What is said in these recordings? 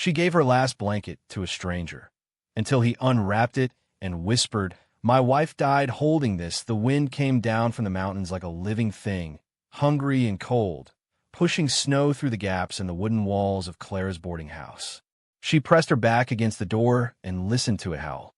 She gave her last blanket to a stranger, until he unwrapped it and whispered, "My wife died holding this." The wind came down from the mountains like a living thing, hungry and cold, pushing snow through the gaps in the wooden walls of Clara's boarding house. She pressed her back against the door and listened to it howl.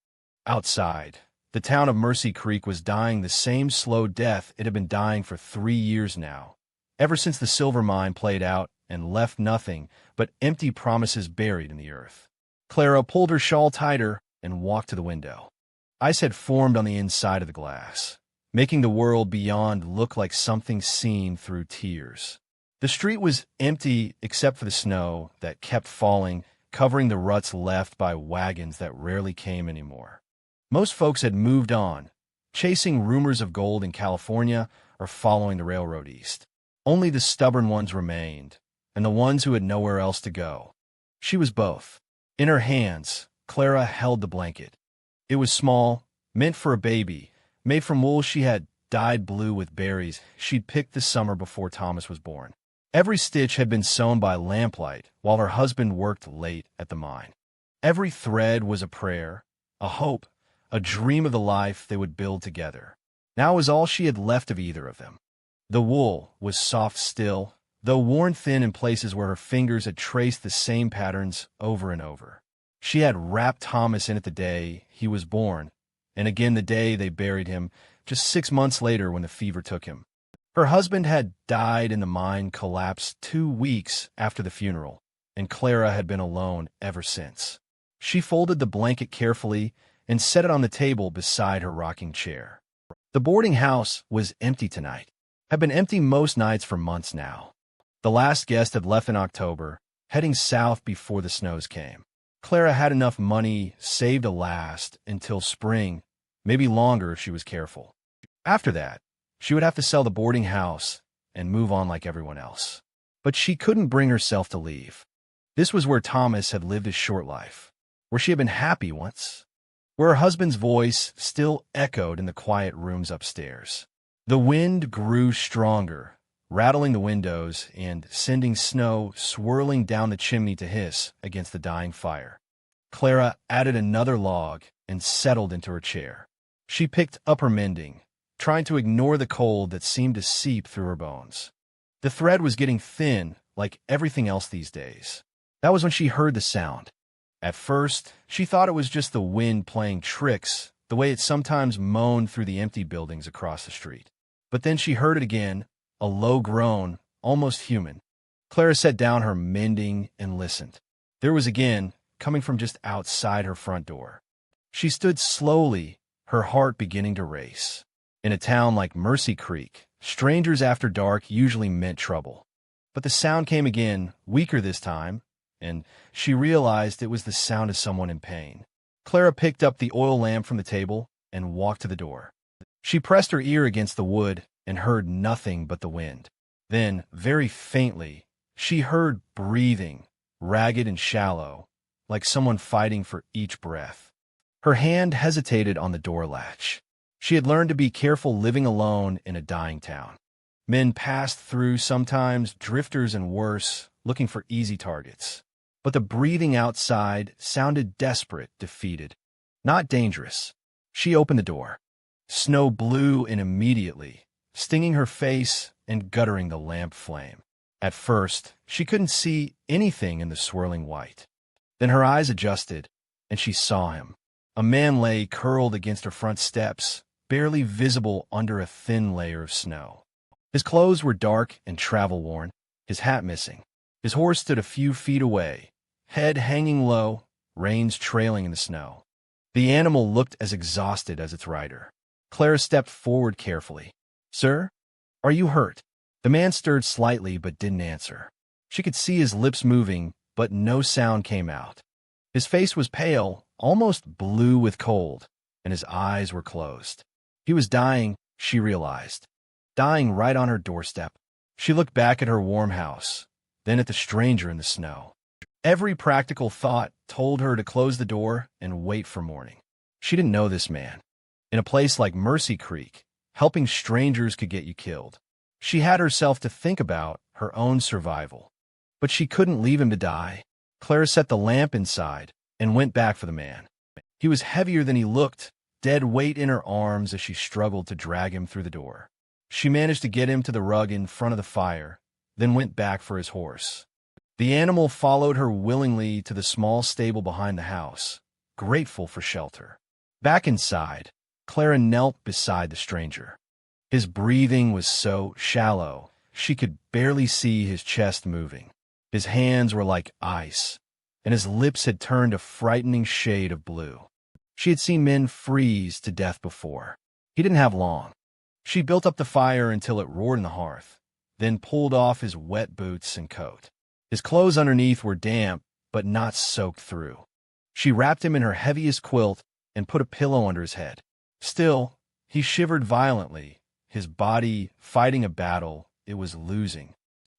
Outside, the town of Mercy Creek was dying the same slow death it had been dying for 3 years now, ever since the silver mine played out and left nothing but empty promises buried in the earth. Clara pulled her shawl tighter and walked to the window. Ice had formed on the inside of the glass, making the world beyond look like something seen through tears. The street was empty except for the snow that kept falling, covering the ruts left by wagons that rarely came anymore. Most folks had moved on, chasing rumors of gold in California or following the railroad east. Only the stubborn ones remained, and the ones who had nowhere else to go. She was both. In her hands, Clara held the blanket. It was small, meant for a baby, made from wool she had dyed blue with berries she'd picked the summer before Thomas was born. Every stitch had been sewn by lamplight while her husband worked late at the mine. Every thread was a prayer, a hope, a dream of the life they would build together. Now was all she had left of either of them. The wool was soft still, though worn thin in places where her fingers had traced the same patterns over and over. She had wrapped Thomas in it the day he was born, and again the day they buried him, just 6 months later when the fever took him. Her husband had died in the mine collapse 2 weeks after the funeral, and Clara had been alone ever since. She folded the blanket carefully and set it on the table beside her rocking chair. The boarding house was empty tonight, had been empty most nights for months now. The last guest had left in October, heading south before the snows came. Clara had enough money saved to last until spring, maybe longer if she was careful. After that, she would have to sell the boarding house and move on like everyone else. But she couldn't bring herself to leave. This was where Thomas had lived his short life, where she had been happy once, where her husband's voice still echoed in the quiet rooms upstairs. The wind grew stronger, rattling the windows and sending snow swirling down the chimney to hiss against the dying fire. Clara added another log and settled into her chair. She picked up her mending, trying to ignore the cold that seemed to seep through her bones. The thread was getting thin, like everything else these days. That was when she heard the sound. At first, she thought it was just the wind playing tricks, the way it sometimes moaned through the empty buildings across the street. But then she heard it again, a low groan, almost human. Clara set down her mending and listened. There was again, coming from just outside her front door. She stood slowly, her heart beginning to race. In a town like Mercy Creek, strangers after dark usually meant trouble. But the sound came again, weaker this time, and she realized it was the sound of someone in pain. Clara picked up the oil lamp from the table and walked to the door. She pressed her ear against the wood and heard nothing but the wind. Then, very faintly, she heard breathing, ragged and shallow, like someone fighting for each breath. Her hand hesitated on the door latch. She had learned to be careful living alone in a dying town. Men passed through sometimes, drifters and worse, looking for easy targets. But the breathing outside sounded desperate, defeated, not dangerous. She opened the door. Snow blew in immediately, stinging her face and guttering the lamp flame. At first, she couldn't see anything in the swirling white. Then her eyes adjusted, and she saw him. A man lay curled against her front steps, barely visible under a thin layer of snow. His clothes were dark and travel-worn, his hat missing. His horse stood a few feet away, head hanging low, reins trailing in the snow. The animal looked as exhausted as its rider. Clara stepped forward carefully. "Sir, are you hurt?" The man stirred slightly but didn't answer. She could see his lips moving, but no sound came out. His face was pale, almost blue with cold, and his eyes were closed. He was dying, she realized. Dying right on her doorstep. She looked back at her warm house, then at the stranger in the snow. Every practical thought told her to close the door and wait for morning. She didn't know this man. In a place like Mercy Creek, helping strangers could get you killed. She had herself to think about her own survival. But she couldn't leave him to die. Clara set the lamp inside and went back for the man. He was heavier than he looked, dead weight in her arms as she struggled to drag him through the door. She managed to get him to the rug in front of the fire, then went back for his horse. The animal followed her willingly to the small stable behind the house, grateful for shelter. Back inside, Clara knelt beside the stranger. His breathing was so shallow, she could barely see his chest moving. His hands were like ice, and his lips had turned a frightening shade of blue. She had seen men freeze to death before. He didn't have long. She built up the fire until it roared in the hearth, then pulled off his wet boots and coat. His clothes underneath were damp, but not soaked through. She wrapped him in her heaviest quilt and put a pillow under his head. Still, he shivered violently, his body fighting a battle it was losing.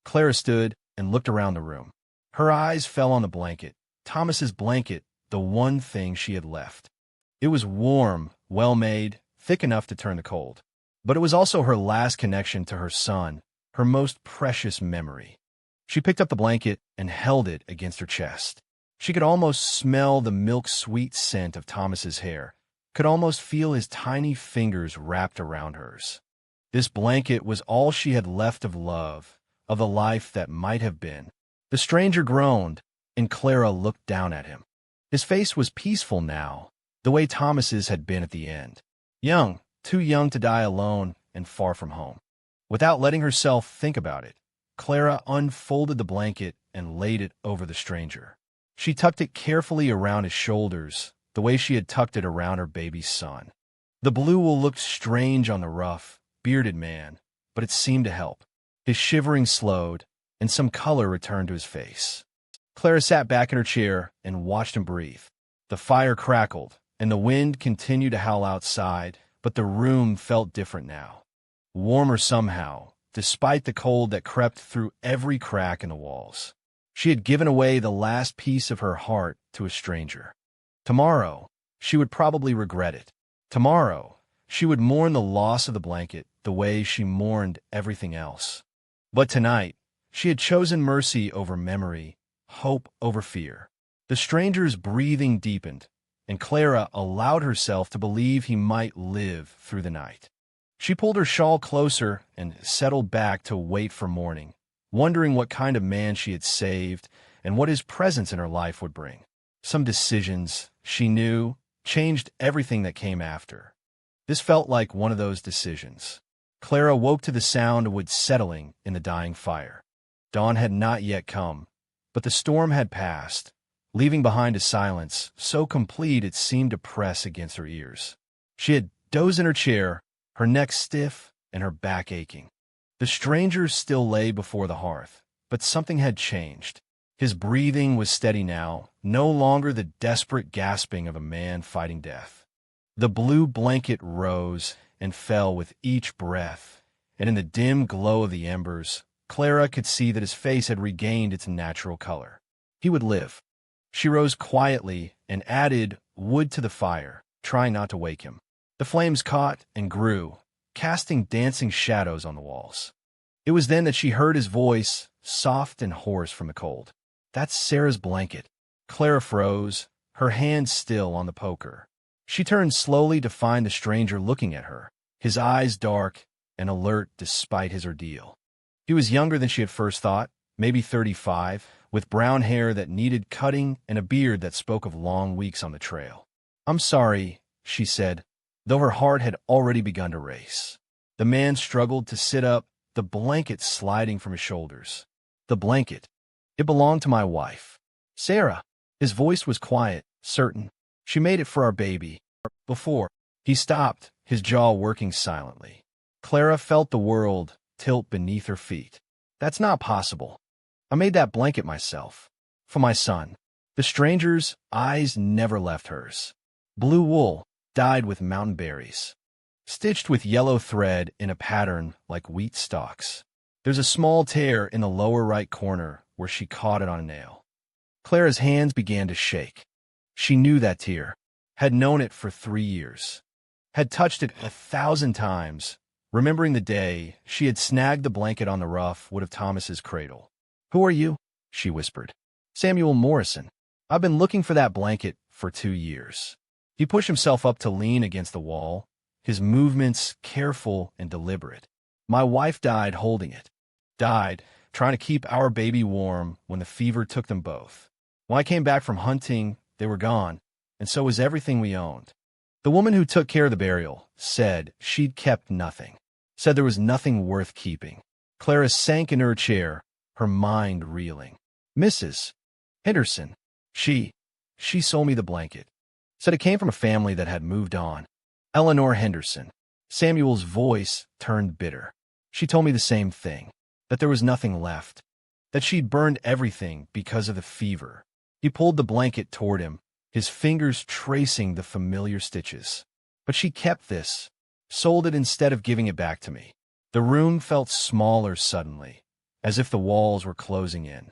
Clara stood and looked around the room. Her eyes fell on the blanket, Thomas's blanket, the one thing she had left. It was warm, well-made, thick enough to turn the cold. But it was also her last connection to her son, her most precious memory. She picked up the blanket and held it against her chest. She could almost smell the milk-sweet scent of Thomas's hair, could almost feel his tiny fingers wrapped around hers. This blanket was all she had left of love, of the life that might have been. The stranger groaned, and Clara looked down at him. His face was peaceful now, the way Thomas's had been at the end. Young, too young to die alone and far from home. Without letting herself think about it, Clara unfolded the blanket and laid it over the stranger. She tucked it carefully around his shoulders, the way she had tucked it around her baby's son. The blue wool looked strange on the rough, bearded man, but it seemed to help. His shivering slowed, and some color returned to his face. Clara sat back in her chair and watched him breathe. The fire crackled, and the wind continued to howl outside, but the room felt different now. Warmer somehow, despite the cold that crept through every crack in the walls. She had given away the last piece of her heart to a stranger. Tomorrow, she would probably regret it. Tomorrow, she would mourn the loss of the blanket the way she mourned everything else. But tonight, she had chosen mercy over memory, hope over fear. The stranger's breathing deepened, and Clara allowed herself to believe he might live through the night. She pulled her shawl closer and settled back to wait for morning, wondering what kind of man she had saved and what his presence in her life would bring. Some decisions, she knew, changed everything that came after. This felt like one of those decisions. Clara woke to the sound of wood settling in the dying fire. Dawn had not yet come, but the storm had passed, leaving behind a silence so complete it seemed to press against her ears. She had dozed in her chair, her neck stiff and her back aching. The stranger still lay before the hearth, but something had changed. His breathing was steady now, no longer the desperate gasping of a man fighting death. The blue blanket rose and fell with each breath, and in the dim glow of the embers, Clara could see that his face had regained its natural color. He would live. She rose quietly and added wood to the fire, trying not to wake him. The flames caught and grew, casting dancing shadows on the walls. It was then that she heard his voice, soft and hoarse from the cold. "That's Sarah's blanket." Clara froze, her hand still on the poker. She turned slowly to find the stranger looking at her, his eyes dark and alert despite his ordeal. He was younger than she had first thought, maybe 35, with brown hair that needed cutting and a beard that spoke of long weeks on the trail. "I'm sorry," she said, though her heart had already begun to race. The man struggled to sit up, the blanket sliding from his shoulders. The blanket. It belonged to my wife. "Sarah." His voice was quiet, certain. "She made it for our baby." Before he stopped, his jaw working silently. Clara felt the world tilt beneath her feet. "That's not possible. I made that blanket myself. For my son." The stranger's eyes never left hers. Blue wool, dyed with mountain berries, stitched with yellow thread in a pattern like wheat stalks. There's a small tear in the lower right corner where she caught it on a nail. Clara's hands began to shake. She knew that tear, had known it for 3 years, had touched it 1,000 times, remembering the day she had snagged the blanket on the rough wood of Thomas's cradle. "Who are you?" she whispered. Samuel Morrison. I've been looking for that blanket for 2 years. He pushed himself up to lean against the wall, his movements careful and deliberate. My wife died holding it. Died trying to keep our baby warm when the fever took them both. When I came back from hunting, they were gone, and so was everything we owned. The woman who took care of the burial said she'd kept nothing, said there was nothing worth keeping. Clara sank in her chair, her mind reeling. Mrs. Henderson, she sold me the blanket. Said it came from a family that had moved on. Eleanor Henderson. Samuel's voice turned bitter. She told me the same thing, that there was nothing left, that she'd burned everything because of the fever. He pulled the blanket toward him, his fingers tracing the familiar stitches. But she kept this, sold it instead of giving it back to me. The room felt smaller suddenly, as if the walls were closing in.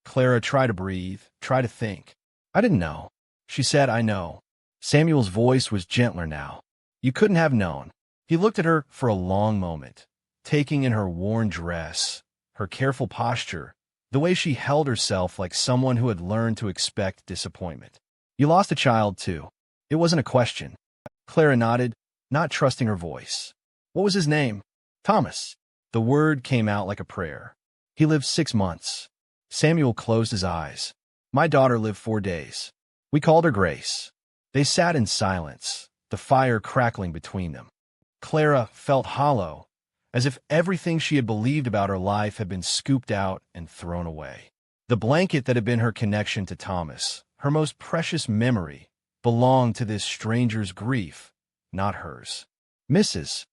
Clara tried to breathe, tried to think. I didn't know. She said, I know. Samuel's voice was gentler now. You couldn't have known. He looked at her for a long moment, taking in her worn dress, her careful posture, the way she held herself like someone who had learned to expect disappointment. You lost a child, too. It wasn't a question. Clara nodded, not trusting her voice. What was his name? Thomas. The word came out like a prayer. He lived 6 months. Samuel closed his eyes. My daughter lived 4 days. We called her Grace. They sat in silence, the fire crackling between them. Clara felt hollow, as if everything she had believed about her life had been scooped out and thrown away. The blanket that had been her connection to Thomas, her most precious memory, belonged to this stranger's grief, not hers. Mrs.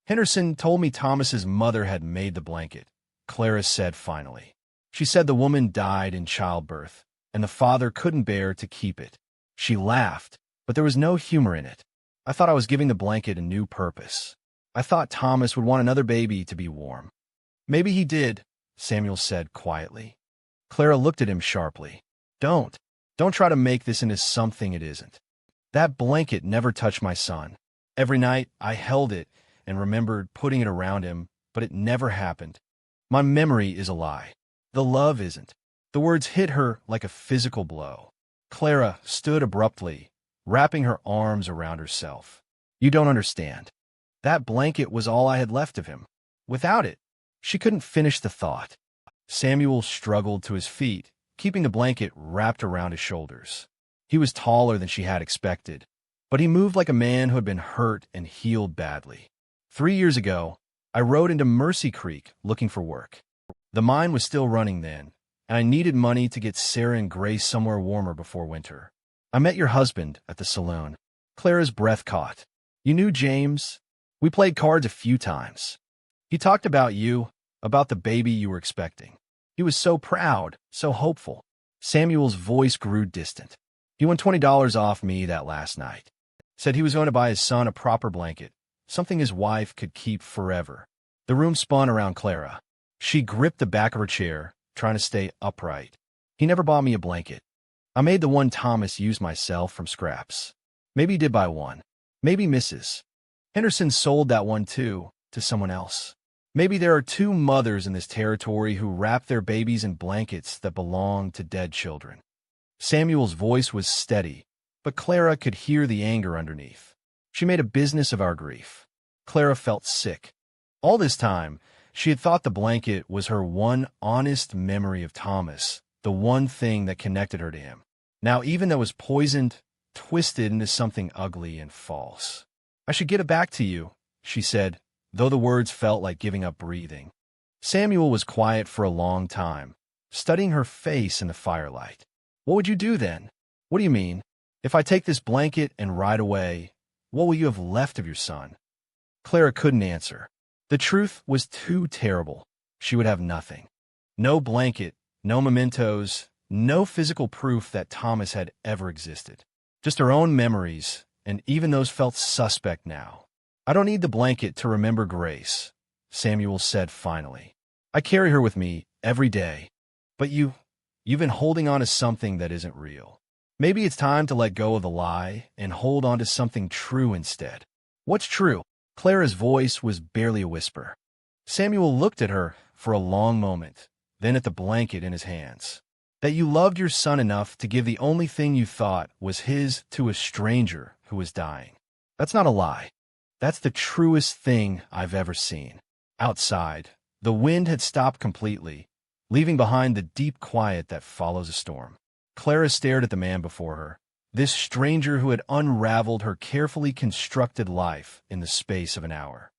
Henderson told me Thomas's mother had made the blanket, Clara said finally. She said the woman died in childbirth, and the father couldn't bear to keep it. She laughed, but there was no humor in it. I thought I was giving the blanket a new purpose. I thought Thomas would want another baby to be warm. Maybe he did, Samuel said quietly. Clara looked at him sharply. Don't try to make this into something it isn't. That blanket never touched my son. Every night I held it and remembered putting it around him, but it never happened. My memory is a lie. The love isn't. The words hit her like a physical blow. Clara stood abruptly, wrapping her arms around herself. You don't understand. That blanket was all I had left of him. Without it, she couldn't finish the thought. Samuel struggled to his feet, keeping the blanket wrapped around his shoulders. He was taller than she had expected, but he moved like a man who had been hurt and healed badly. 3 years ago, I rode into Mercy Creek looking for work. The mine was still running then, and I needed money to get Sarah and Grace somewhere warmer before winter. I met your husband at the saloon. Clara's breath caught. You knew James? We played cards a few times. He talked about you, about the baby you were expecting. He was so proud, so hopeful. Samuel's voice grew distant. He won $20 off me that last night. Said he was going to buy his son a proper blanket, something his wife could keep forever. The room spun around Clara. She gripped the back of her chair, trying to stay upright. He never bought me a blanket. I made the one Thomas used myself from scraps. Maybe he did buy one. Maybe Mrs. Henderson sold that one too, to someone else. Maybe there are 2 mothers in this territory who wrap their babies in blankets that belong to dead children. Samuel's voice was steady, but Clara could hear the anger underneath. She made a business of our grief. Clara felt sick. All this time, she had thought the blanket was her one honest memory of Thomas, the one thing that connected her to him. Now even that was poisoned, twisted into something ugly and false. I should get it back to you, she said, though the words felt like giving up breathing. Samuel was quiet for a long time, studying her face in the firelight. What would you do then? What do you mean? If I take this blanket and ride away, what will you have left of your son? Clara couldn't answer. The truth was too terrible. She would have nothing. No blanket, no mementos, no physical proof that Thomas had ever existed. Just her own memories, and even those felt suspect now. I don't need the blanket to remember Grace, Samuel said finally. I carry her with me every day. But you've been holding on to something that isn't real. Maybe it's time to let go of the lie and hold on to something true instead. What's true? Clara's voice was barely a whisper. Samuel looked at her for a long moment, then at the blanket in his hands. That you loved your son enough to give the only thing you thought was his to a stranger who was dying. That's not a lie. That's the truest thing I've ever seen. Outside, the wind had stopped completely, leaving behind the deep quiet that follows a storm. Clara stared at the man before her, this stranger who had unraveled her carefully constructed life in the space of an hour.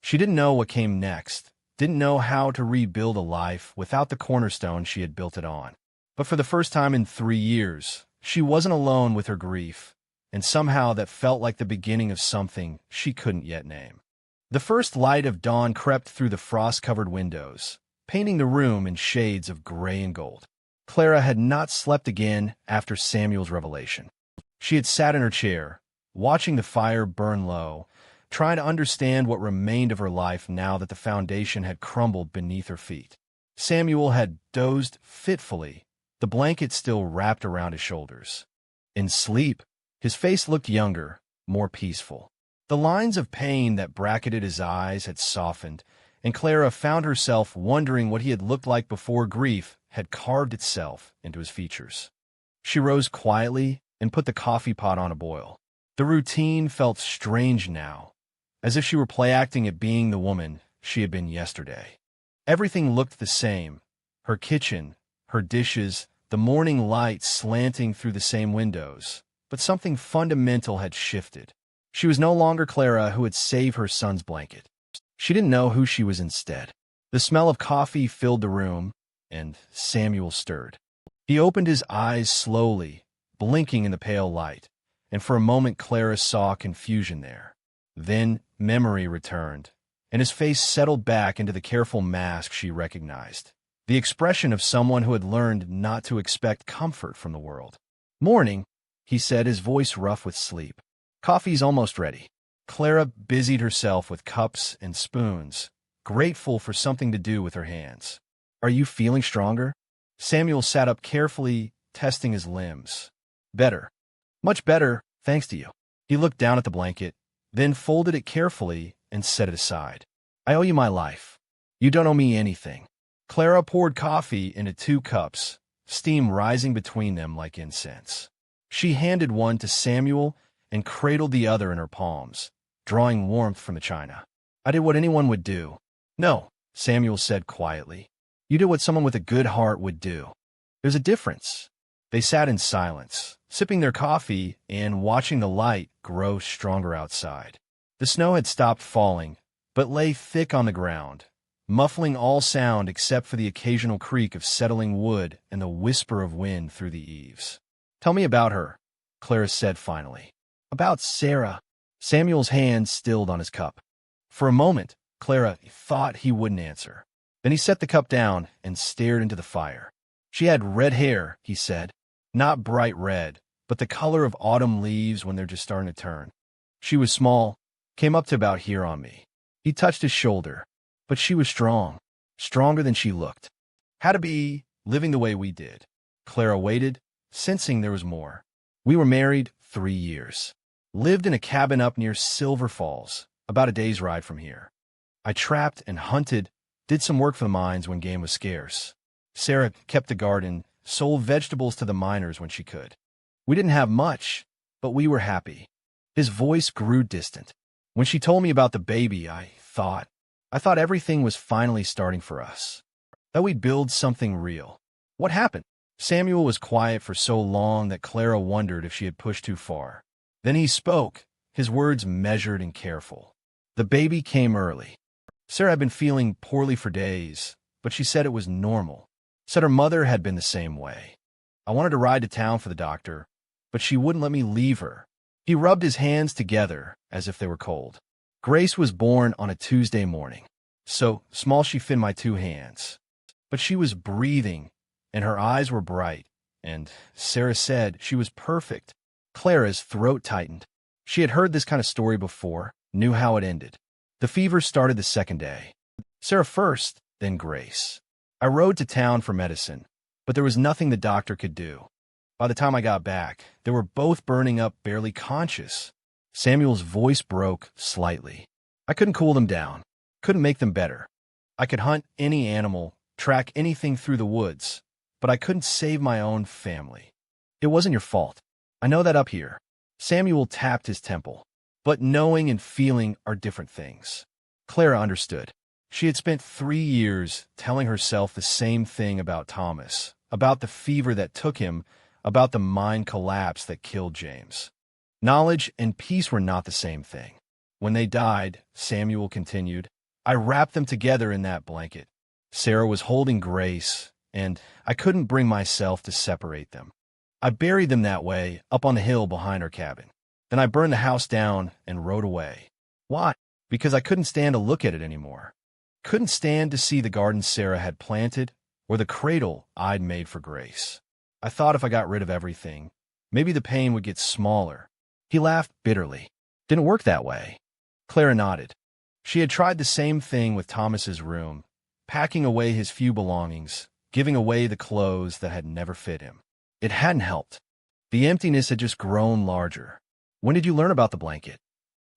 She didn't know what came next, didn't know how to rebuild a life without the cornerstone she had built it on. But for the first time in 3 years, she wasn't alone with her grief, and somehow that felt like the beginning of something she couldn't yet name. The first light of dawn crept through the frost-covered windows, painting the room in shades of gray and gold. Clara had not slept again after Samuel's revelation. She had sat in her chair, watching the fire burn low, trying to understand what remained of her life now that the foundation had crumbled beneath her feet. Samuel had dozed fitfully, the blanket still wrapped around his shoulders. In sleep, his face looked younger, more peaceful. The lines of pain that bracketed his eyes had softened, and Clara found herself wondering what he had looked like before grief had carved itself into his features. She rose quietly and put the coffee pot on a boil. The routine felt strange now, as if she were play-acting at being the woman she had been yesterday. Everything looked the same, her kitchen, her dishes, the morning light slanting through the same windows, but something fundamental had shifted. She was no longer Clara who had saved her son's blanket. She didn't know who she was instead. The smell of coffee filled the room, and Samuel stirred. He opened his eyes slowly, blinking in the pale light, and for a moment Clara saw confusion there. Then memory returned, and his face settled back into the careful mask she recognized, the expression of someone who had learned not to expect comfort from the world. "Morning," he said, his voice rough with sleep. "Coffee's almost ready." Clara busied herself with cups and spoons, grateful for something to do with her hands. "Are you feeling stronger?" Samuel sat up carefully, testing his limbs. "Better. Much better, thanks to you." He looked down at the blanket, then folded it carefully and set it aside. "I owe you my life. You don't owe me anything." Clara poured coffee into 2 cups, steam rising between them like incense. She handed one to Samuel and cradled the other in her palms, drawing warmth from the china. "I did what anyone would do." "No," Samuel said quietly. "You did what someone with a good heart would do. There's a difference." They sat in silence, sipping their coffee and watching the light grow stronger outside. The snow had stopped falling, but lay thick on the ground, muffling all sound except for the occasional creak of settling wood and the whisper of wind through the eaves. "Tell me about her," Clara said finally. "About Sarah." Samuel's hand stilled on his cup. For a moment, Clara thought he wouldn't answer. Then he set the cup down and stared into the fire. "She had red hair," he said. "Not bright red, but the color of autumn leaves when they're just starting to turn. She was small, came up to about here on me." He touched his shoulder. "But she was strong, stronger than she looked. Had to be, living the way we did." Clara waited, sensing there was more. "We were married 3 years. Lived in a cabin up near Silver Falls, about a day's ride from here. I trapped and hunted, did some work for the mines when game was scarce. Sarah kept the garden, sold vegetables to the miners when she could. We didn't have much, but we were happy." His voice grew distant. "When she told me about the baby, I thought everything was finally starting for us. That we'd build something real. What happened?" Samuel was quiet for so long that Clara wondered if she had pushed too far. Then he spoke, his words measured and careful. "The baby came early. Sarah had been feeling poorly for days, but she said it was normal. Said her mother had been the same way. I wanted to ride to town for the doctor, but she wouldn't let me leave her." He rubbed his hands together as if they were cold. "Grace was born on a Tuesday morning. So small she fit in my 2 hands. But she was breathing, and her eyes were bright, and Sarah said she was perfect." Clara's throat tightened. She had heard this kind of story before, knew how it ended. "The fever started the 2nd day. Sarah first, then Grace. I rode to town for medicine, but there was nothing the doctor could do. By the time I got back, they were both burning up, barely conscious." Samuel's voice broke slightly. "I couldn't cool them down, couldn't make them better. I could hunt any animal, track anything through the woods, but I couldn't save my own family. It wasn't your fault. I know that up here. Samuel tapped his temple. But knowing and feeling are different things. Clara understood. She had spent 3 years telling herself the same thing about Thomas, about the fever that took him, about the mind collapse that killed James. Knowledge and peace were not the same thing. When they died, Samuel continued, I wrapped them together in that blanket. Sarah was holding Grace, and I couldn't bring myself to separate them. I buried them that way, up on the hill behind our cabin. Then I burned the house down and rode away. Why? Because I couldn't stand to look at it anymore. Couldn't stand to see the garden Sarah had planted or the cradle I'd made for Grace. I thought if I got rid of everything, maybe the pain would get smaller. He laughed bitterly. Didn't work that way. Clara nodded. She had tried the same thing with Thomas's room, packing away his few belongings, giving away the clothes that had never fit him. It hadn't helped. The emptiness had just grown larger. When did you learn about the blanket?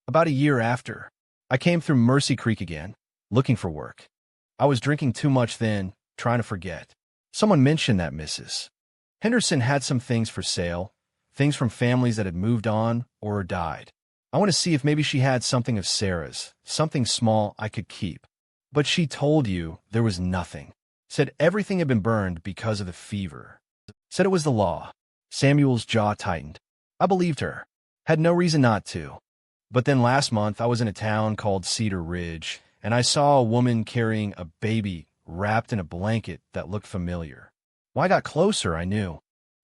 About a year after. I came through Mercy Creek again, looking for work. I was drinking too much then, trying to forget. Someone mentioned that Mrs. Henderson had some things for sale, things from families that had moved on or died. I want to see if maybe she had something of Sarah's, something small I could keep. But she told you there was nothing. Said everything had been burned because of the fever. Said it was the law. Samuel's jaw tightened. I believed her. Had no reason not to. But then last month I was in a town called Cedar Ridge, and I saw a woman carrying a baby wrapped in a blanket that looked familiar. When I got closer, I knew.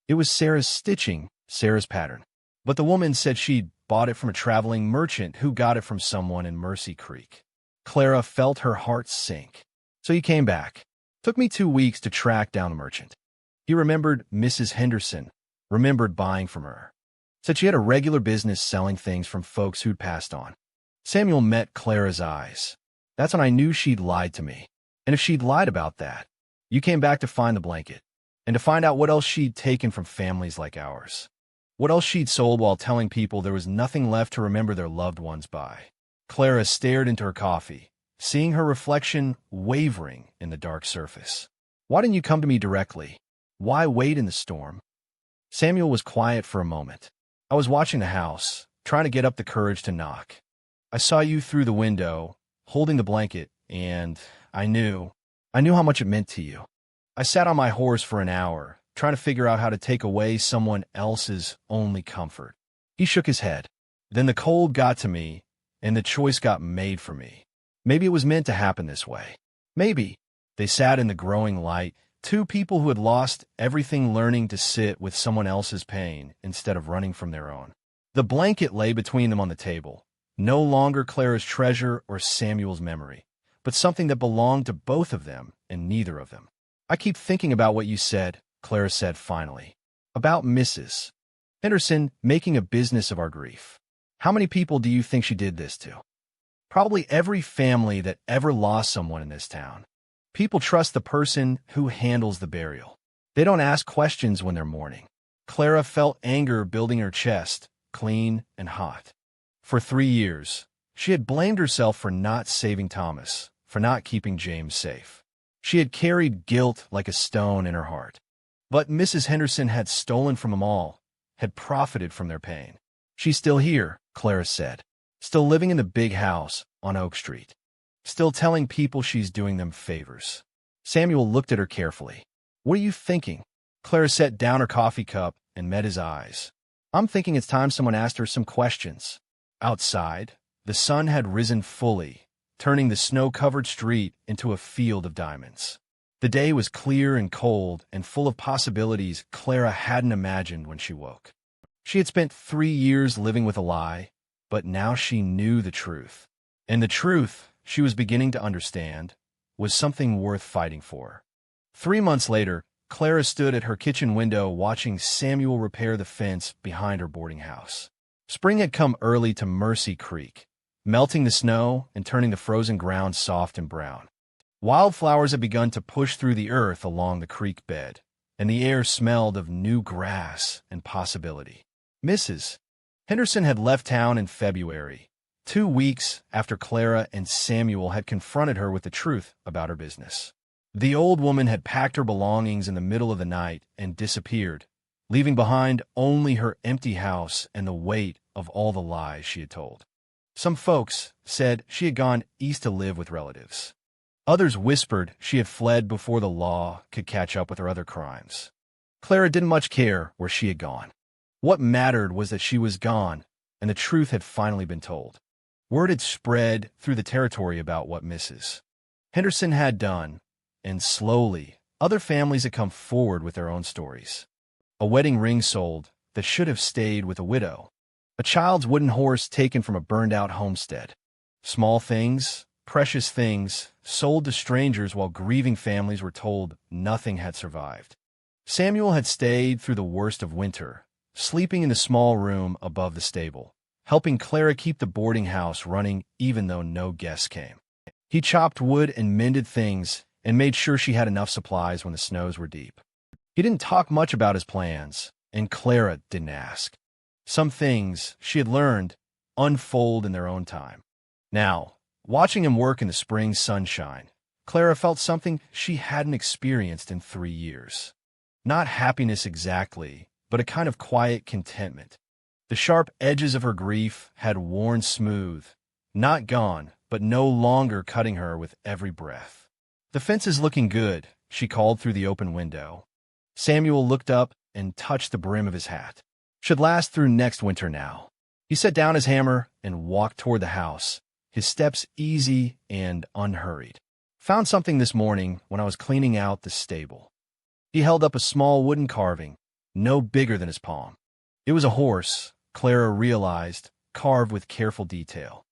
It was Sarah's stitching, Sarah's pattern. But the woman said she'd bought it from a traveling merchant who got it from someone in Mercy Creek. Clara felt her heart sink. So he came back. Took me 2 weeks to track down the merchant. He remembered Mrs. Henderson, remembered buying from her. Said she had a regular business selling things from folks who'd passed on. Samuel met Clara's eyes. That's when I knew she'd lied to me. And if she'd lied about that, you came back to find the blanket and to find out what else she'd taken from families like ours. What else she'd sold while telling people there was nothing left to remember their loved ones by. Clara stared into her coffee, seeing her reflection wavering in the dark surface. Why didn't you come to me directly? Why wait in the storm? Samuel was quiet for a moment. I was watching the house, trying to get up the courage to knock. I saw you through the window, holding the blanket, and I knew how much it meant to you. I sat on my horse for an hour, trying to figure out how to take away someone else's only comfort. He shook his head. Then the cold got to me, and the choice got made for me. Maybe it was meant to happen this way. Maybe. They sat in the growing light, two people who had lost everything learning to sit with someone else's pain instead of running from their own. The blanket lay between them on the table, no longer Clara's treasure or Samuel's memory, but something that belonged to both of them and neither of them. I keep thinking about what you said, Clara said finally, about Mrs. Henderson making a business of our grief. How many people do you think she did this to? Probably every family that ever lost someone in this town. People trust the person who handles the burial. They don't ask questions when they're mourning. Clara felt anger building her chest, clean and hot. For 3 years, she had blamed herself for not saving Thomas, for not keeping James safe. She had carried guilt like a stone in her heart. But Mrs. Henderson had stolen from them all, had profited from their pain. She's still here, Clara said, still living in the big house on Oak Street. Still telling people she's doing them favors. Samuel looked at her carefully. What are you thinking? Clara set down her coffee cup and met his eyes. I'm thinking it's time someone asked her some questions. Outside, the sun had risen fully, turning the snow-covered street into a field of diamonds. The day was clear and cold and full of possibilities Clara hadn't imagined when she woke. She had spent 3 years living with a lie, but now she knew the truth. And the truth, she was beginning to understand, was something worth fighting for. 3 months later, Clara stood at her kitchen window watching Samuel repair the fence behind her boarding house. Spring had come early to Mercy Creek, melting the snow and turning the frozen ground soft and brown. Wildflowers had begun to push through the earth along the creek bed, and the air smelled of new grass and possibility. Mrs. Henderson had left town in February, 2 weeks after Clara and Samuel had confronted her with the truth about her business. The old woman had packed her belongings in the middle of the night and disappeared, leaving behind only her empty house and the weight of all the lies she had told. Some folks said she had gone east to live with relatives. Others whispered she had fled before the law could catch up with her other crimes. Clara didn't much care where she had gone. What mattered was that she was gone, and the truth had finally been told. Word had spread through the territory about what Mrs. Henderson had done, and slowly, other families had come forward with their own stories. A wedding ring sold that should have stayed with a widow. A child's wooden horse taken from a burned-out homestead. Small things, precious things, sold to strangers while grieving families were told nothing had survived. Samuel had stayed through the worst of winter, sleeping in the small room above the stable, helping Clara keep the boarding house running even though no guests came. He chopped wood and mended things and made sure she had enough supplies when the snows were deep. He didn't talk much about his plans, and Clara didn't ask. Some things she had learned unfold in their own time. Now, watching him work in the spring sunshine, Clara felt something she hadn't experienced in 3 years. Not happiness exactly, but a kind of quiet contentment. The sharp edges of her grief had worn smooth, not gone, but no longer cutting her with every breath. "The fence is looking good," she called through the open window. Samuel looked up and touched the brim of his hat. "Should last through next winter now." He set down his hammer and walked toward the house, his steps easy and unhurried. "Found something this morning when I was cleaning out the stable." He held up a small wooden carving, no bigger than his palm. It was a horse, Clara realized, carved with careful detail.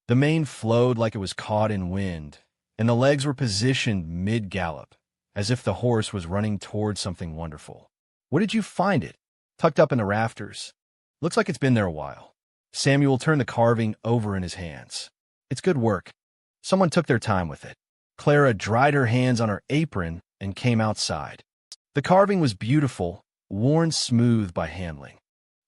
The mane flowed like it was caught in wind, and the legs were positioned mid-gallop, as if the horse was running toward something wonderful. "Where did you find it?" "Tucked up in the rafters. Looks like it's been there a while." Samuel turned the carving over in his hands. "It's good work. Someone took their time with it." Clara dried her hands on her apron and came outside. The carving was beautiful, worn smooth by handling.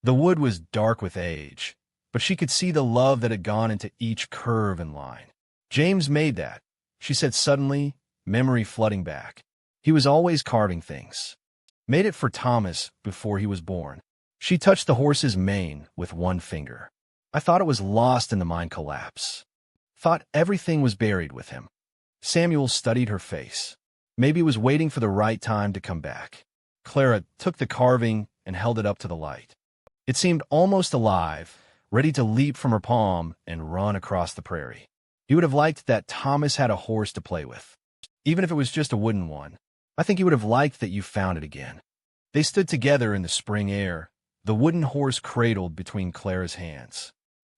The wood was dark with age, but she could see the love that had gone into each curve and line. "James made that," she said suddenly, memory flooding back. "He was always carving things. Made it for Thomas before he was born." She touched the horse's mane with one finger. "I thought it was lost in the mine collapse. Thought everything was buried with him." Samuel studied her face. Maybe it was waiting for the right time to come back. Clara took the carving and held it up to the light. It seemed almost alive, ready to leap from her palm and run across the prairie. He would have liked that Thomas had a horse to play with, even if it was just a wooden one. "I think he would have liked that you found it again." They stood together in the spring air, the wooden horse cradled between Clara's hands.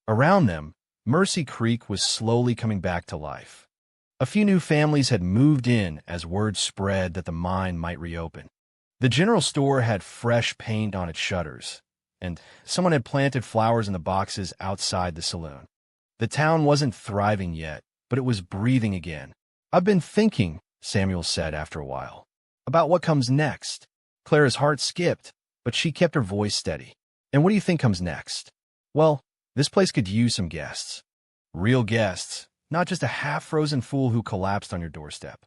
Around them, Mercy Creek was slowly coming back to life. A few new families had moved in as word spread that the mine might reopen. The general store had fresh paint on its shutters, and someone had planted flowers in the boxes outside the saloon. The town wasn't thriving yet, but it was breathing again. "I've been thinking," Samuel said after a while, "about what comes next." Clara's heart skipped, but she kept her voice steady. "And what do you think comes next?" "Well, this place could use some guests. Real guests, not just a half-frozen fool who collapsed on your doorstep."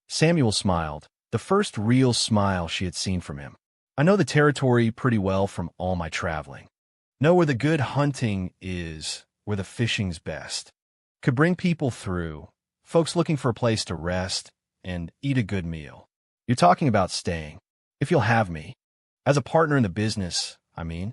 Samuel smiled, the first real smile she had seen from him. "I know the territory pretty well from all my traveling. Know where the good hunting is, where the fishing's best. Could bring people through, folks looking for a place to rest and eat a good meal. You're talking about staying. If you'll have me. As a partner in the business, I mean.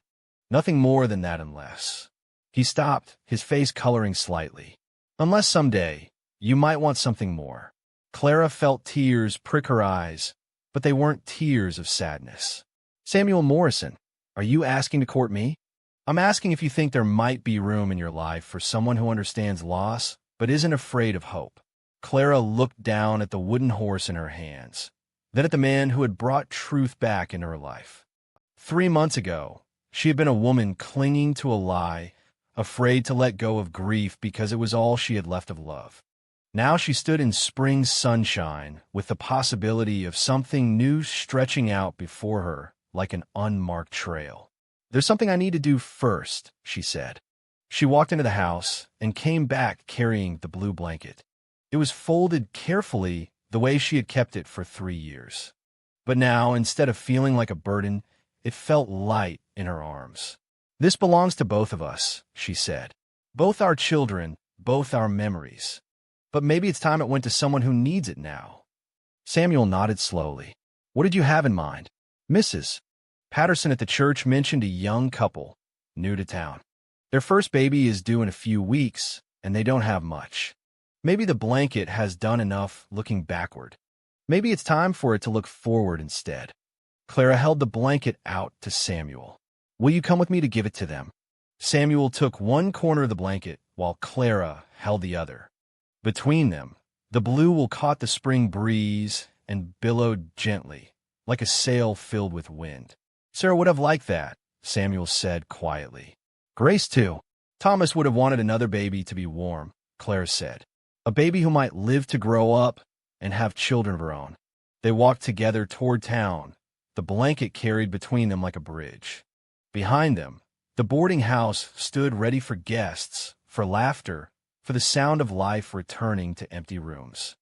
Nothing more than that unless." He stopped, his face coloring slightly. "Unless someday, you might want something more." Clara felt tears prick her eyes, but they weren't tears of sadness. "Samuel Morrison, are you asking to court me?" "I'm asking if you think there might be room in your life for someone who understands loss, but isn't afraid of hope." Clara looked down at the wooden horse in her hands, then at the man who had brought truth back into her life. 3 months ago, she had been a woman clinging to a lie, afraid to let go of grief because it was all she had left of love. Now she stood in spring sunshine with the possibility of something new stretching out before her like an unmarked trail. "There's something I need to do first," she said. She walked into the house and came back carrying the blue blanket. It was folded carefully, the way she had kept it for 3 years. But now, instead of feeling like a burden, it felt light in her arms. "This belongs to both of us," she said. "Both our children, both our memories. But maybe it's time it went to someone who needs it now." Samuel nodded slowly. "What did you have in mind?" Mrs. Patterson at the church mentioned a young couple, new to town. Their first baby is due in a few weeks, and they don't have much. Maybe the blanket has done enough looking backward. Maybe it's time for it to look forward instead. Clara held the blanket out to Samuel. "Will you come with me to give it to them?" Samuel took one corner of the blanket while Clara held the other. Between them, the blue wool caught the spring breeze and billowed gently, like a sail filled with wind. "Sarah would have liked that," Samuel said quietly. "Grace, too. Thomas would have wanted another baby to be warm," Clara said. "A baby who might live to grow up and have children of her own." They walked together toward town, the blanket carried between them like a bridge. Behind them, the boarding house stood ready for guests, for laughter, for the sound of life returning to empty rooms.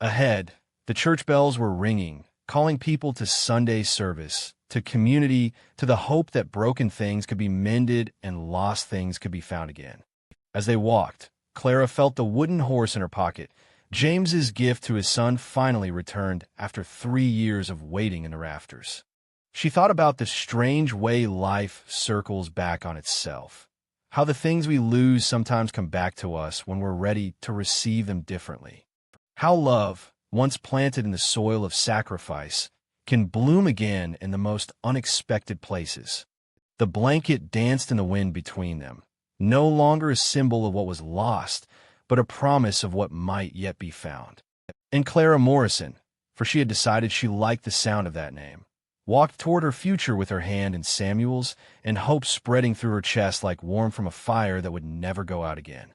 Ahead, the church bells were ringing, calling people to Sunday service, to community, to the hope that broken things could be mended and lost things could be found again. As they walked, Clara felt the wooden horse in her pocket. James's gift to his son finally returned after 3 years of waiting in the rafters. She thought about the strange way life circles back on itself, how the things we lose sometimes come back to us when we're ready to receive them differently, how love, once planted in the soil of sacrifice, can bloom again in the most unexpected places. The blanket danced in the wind between them, no longer a symbol of what was lost, but a promise of what might yet be found. And Clara Morrison, for she had decided she liked the sound of that name, walked toward her future with her hand in Samuel's and hope spreading through her chest like warmth from a fire that would never go out again.